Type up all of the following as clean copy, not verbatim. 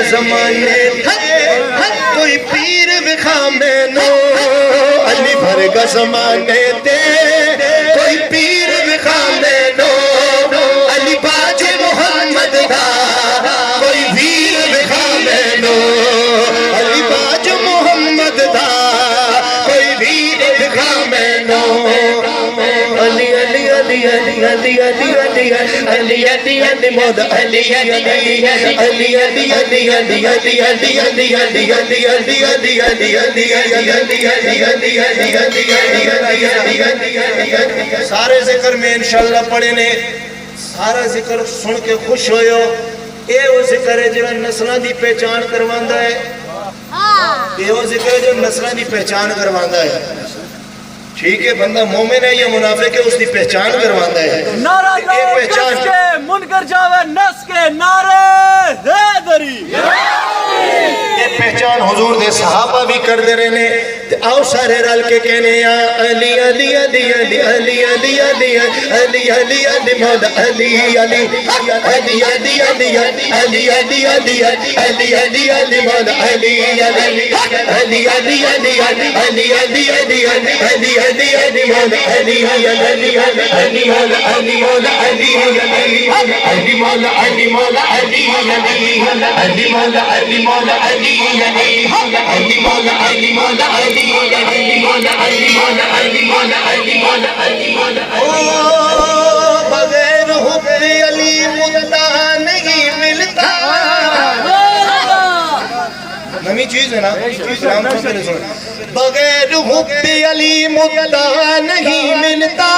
زمانے کوئی پیر بخا میں نو علی بھر کا زمانے تے کوئی پیر بخا میں نو علی باج محمد دا کوئی پیر بخا میں نو علی باج محمد دا کوئی پیر بخا میں نو علی علی علی علی علی علی علی علی علی علی مولا علی علی علی علی علی علی علی علی علی علی علی علی علی علی علی سارے ذکر میں انشاءاللہ پڑھے نے سارا ذکر سن کے خوش ہوئے ہو اے وہ ذکر ہے جو نسلہ دی پہچان کرواندہ ہے اے وہ ذکر ہے جو نسلہ دی پہچان کرواندہ ہے ٹھیک ہے بندہ مومن ہے یا منافق ہے اس کی پہچان کرواندہ ہے نعرہ لو کس کے منکر جاوے نس کے نعرہ حیدری یہ پہچان حضور دے صحابہ بھی کر دے رہے نے آؤ سارے رل کے کہنے یا علی علی علی علی علی علی علی علی علی علی مولا علی علی علی علی علی علی علی علی علی علی علی علی مولا علی علی علی علی علی علی علی علی علی علی علی مولا علی علی علی مولا علی مولا علی علی علی مولا علی مولا علی علی علی مولا علی مولا علی علی علی مولا علی مولا علی بغیر حب علی مدعا نہیں ملتا نمی چیز ہے نا بغیر حب علی مدعا نہیں ملتا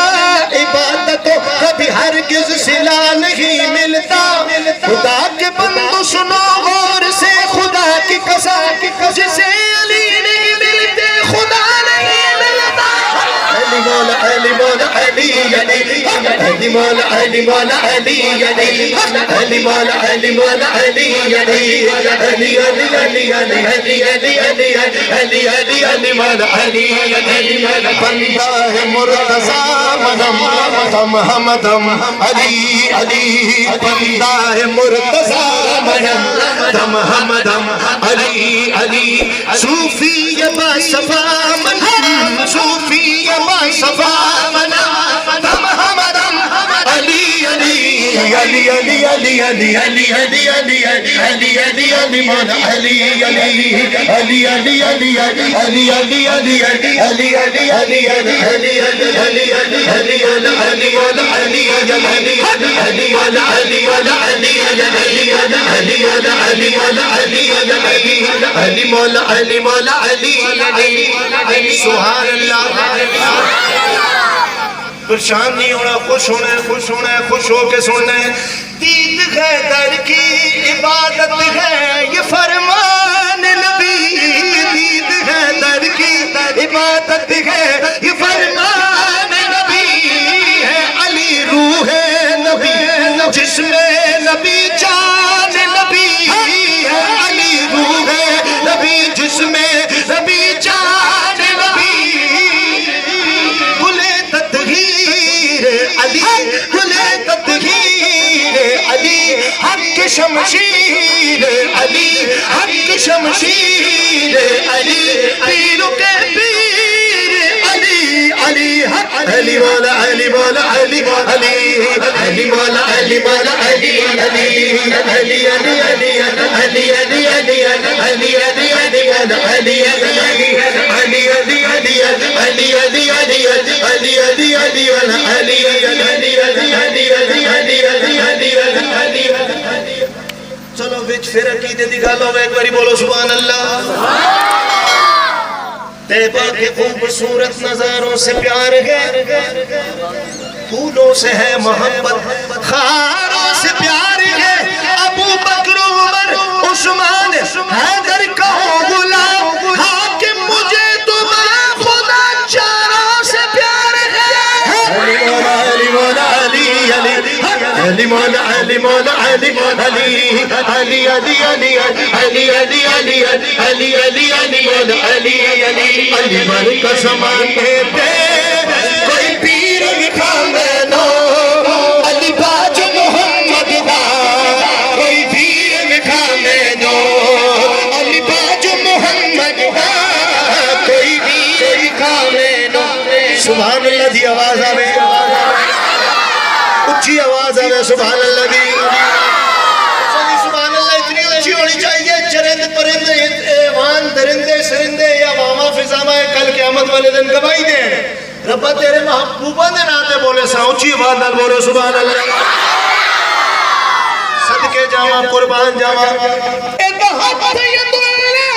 عبادتوں کبھی ہرگز صلہ نہیں ملتا خدا کے بندو سنو غور سے خدا کی قسم جسے علی نہیں ملتے خدا نہیں ملتا علی مولا علی مولا علی علی علی مولا علی مولا علی علی علی مولا علی مولا علی علی علی علی علی علی علی علی علی علی علی علی مولا علی علی بندہ ہے مرتضی مدم دم ہمدم علی علی بندہ ہے مرتضی مدم دم ہمدم علی علی صوفی با صفا منم صوفی با صفا منم دم ہمدم علی علی علی علی علی علی علی علی علی علی علی علی مولا علی علی علی علی علی علی علی علی علی علی علی علی علی علی علی علی مولا علی مولا علی علی علی مولا علی مولا علی علی علی مولا علی مولا علی علی مولا علی مولا علی سبحان اللہ پریشان نہیں ہونا خوش ہونا ہے خوش ہونا ہے خوش ہو کے سننا ہے دید ہے در کی عبادت ہے یہ فرمان نبی دید ہے در کی عبادت ہے یہ فرمان نبی ہے علی روح نبی جس میں نبی جان نبی ہے علی روح نبی جس میں نبی جان نبی گلے تطہیر علی گلے تطہیر علی حق شمشیر علی حق شمشیر علی پیرو کے پیر علی علی حق علی مولا علی مولا علی علی علی مولا علی مولا علی علی علی علی علی علی علی علی علی علی علی علی علی چلو بچ پھر عقیدے دی گل ہوے ایک باری بولو سبحان اللہ طیبہ کے خوبصورت نظاروں سے پیار ہے پھولوں سے ہے محبت خاروں سے پیار ہے ابو بکر عمر عثمان حیدر کا مولا علی مولا علی علی علی علی علی علی علی علی علی علی علی مولا علی علی علی بر قسم کہتے کوئی پیر لکھا میں نو علی باج محمد دا کوئی پیر لکھا میں نو علی باج محمد دا کوئی پیر لکھا میں نو سبحان اللہ دی آواز آوے اچھی آواز آوے سبحان اللہ دی سبحان اللہ اتنی اچھی ہونی چاہیے چرند پرند ایوان درندے سرندے یا واما فضامہ کل قیامت والے دن گواہی دیں ربا تیرے محبوبہ دے ناتے بولے سا اچھی آواز نال بولے سبحان اللہ صدقے جاواں قربان جاواں اتحاد ید اللہ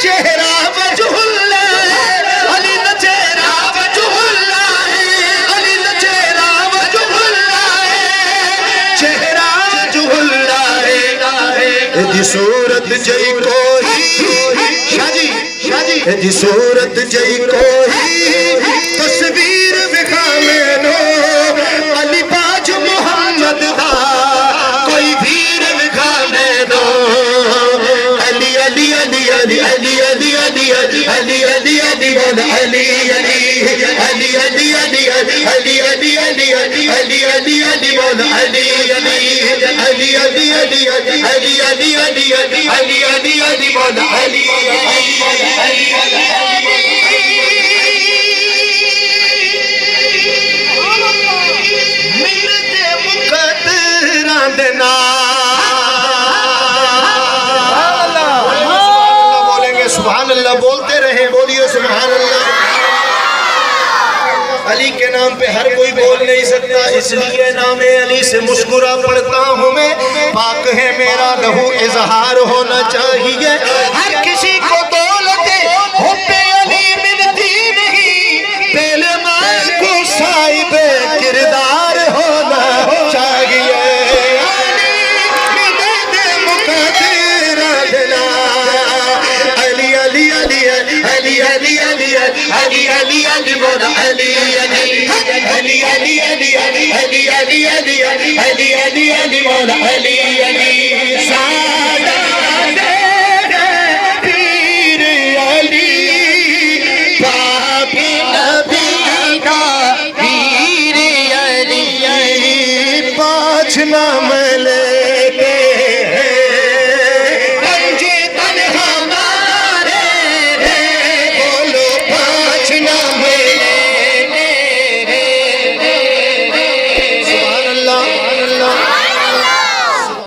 چہرہ وجہ اللہ علی نہ چہرہ وجہ اللہ علی نہ چہرہ وجہ اللہ چہرہ وجہ اللہ دی صورت جئی کوئی شاہ جی صورت جئی کوئی تصویر بکھا میں نو علی باج محمد دا کوئی بھیر بکھا میں نو علی علی علی علی علی علی علی علی علی علی مولا علی علی علی علی علی علی علی علی علی علی علی علی علی مولا علی علی علی علی علی علی علی علی علی علی علی علی مولا علی ملتے مقدران دینا بولیں گے سبحان اللہ بولتے رہیں بولیے سبحان اللہ علی کے نام پہ ہر کوئی بول نہیں سکتا اس لیے نام علی سے مسکرا پڑتا ہوں میں پاک ہے میرا لہو اظہار ہونا چاہیے ہر کسی کو دولت حب علی ملتی نہیں پہلے ماں کو صاحب کردار ہونا چاہیے علی علی علی علی علی علی مولا علی علی علی علی علی علی علی علی علی علی علی علی مولا علی علی